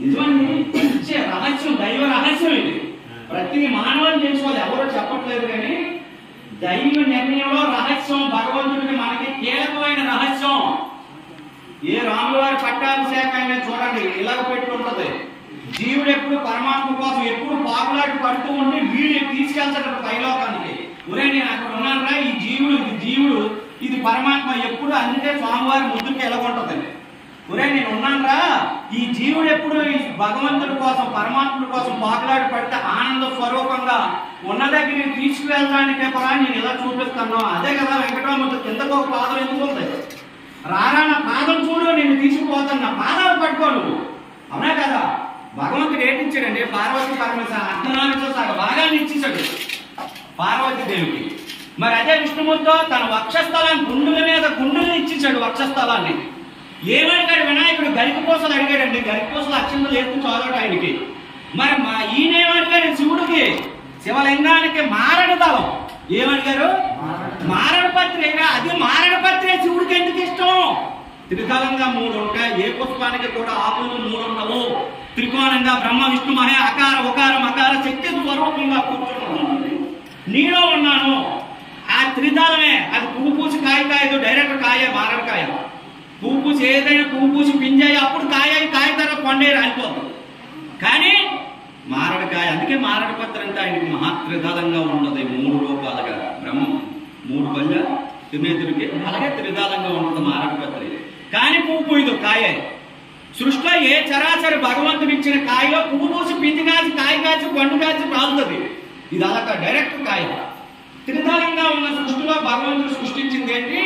నిజమండి, మంచి రహస్యం, దైవ రహస్యం ఇది. ప్రతి మానవుని తెలుసుకోవాలి, ఎవరో చెప్పట్లేదు కానీ దైవ నిర్ణయంలో రహస్యం భగవంతుడికి మనకి కీలకమైన రహస్యం. ఏ రాముల వారి పట్టాభిషేకం అయినా చూడండి, ఇలాగ పెట్టుకుంటది. జీవుడు ఎప్పుడు పరమాత్మ కోసం ఎప్పుడు పాకులాడి పడుతూ ఉంటే వీడు తీసుకెళ్తాడు పైలోకానికి. ఒరే నేను అక్కడ ఉన్నానురా, ఈ జీవుడు ఇది పరమాత్మ ఎప్పుడు, అందుకే స్వామివారి ముద్దుకి ఎలాగుంటది. ఒరే నేను ఉన్నానురా, ఈ జీవుడు ఎప్పుడు ఈ భగవంతుడి కోసం పరమాత్ముడి కోసం పాకులాడి పడితే ఆనంద స్వరూపంగా ఉన్న దగ్గర తీసుకువెళ్ళడానికే కూడా నేను ఇలా చూపిస్తాను. అదే కదా వెంకటరామూర్తి కిందకు ఒక పాదం ఎందుకు ఉంది, రారా నా పాదం చూడు, నేను తీసుకుపోతాను, నా పాదాలు పట్టుకో నువ్వు. అవునా కదా? భగవంతుడు ఏంటిచ్చాడండి, పార్వతీ పరమేశ్వర అర్ధనామితో సగ భాగాన్ని ఇచ్చేసాడు పార్వతీ దేవికి. మరి అదే విష్ణుమూర్తితో తన వక్షస్థలాన్ని గుండుల మీద గుండుల్ని ఇచ్చేసాడు వక్షస్థలాన్ని. ఏమడిగాడు వినాయకుడు, గరికపూసలు అడిగాడండి. గరికపూసలు అక్షంతలు వేసుకుని చదవట ఆయనకి. మరి ఈయనేమడిగాడు శివుడికి, శివలింగానికి మారడు దళం. ఏమడిగారు? మారడు పత్రి. అది మారడు పత్రి శివుడికి ఎందుకు ఇష్టం? త్రికాలంగా 3 ఉంటాయి, ఏ పుష్పానికి కూడా ఆకులు 3 ఉండవు. త్రికోణంగా బ్రహ్మ విష్ణు మహే అకార ఉకార మకార శక్తి స్వరూపంగా కూర్చున్నాను, నీలో ఉన్నాను. ఆ త్రిదళమే, అది పువ్వు పూసి కాయ కాయదు, డైరెక్ట్ కాయ మారడు కాయ. పువ్వు పూసి ఏదైనా పువ్వు పూసి పింజాయి, అప్పుడు కాయ తర్వాత పండే రాలిపోతుంది. కానీ మారడకాయ, అందుకే మారడ పత్రి అంటే ఆయనకి మహాత్రిదళంగా ఉన్నది. 3 రూపాలుగా బ్రహ్మం 3 పళ్ళ తిరుకి అలాగే త్రిదళంగా ఉంటుంది మారడ పత్రి. కానీ పువ్వు పూయదు, కాయ. సృష్టిలో ఏ చరాచరి భగవంతుడు ఇచ్చిన కాయలో పువ్వు పూసి పిండి కాచి కాయ కాచి పండు కాచి రాలుతుంది. ఇది అలా డైరెక్ట్ కాయ. త్రిదళంగా ఉన్న సృష్టిలో భగవంతుడు సృష్టించింది ఏంటి?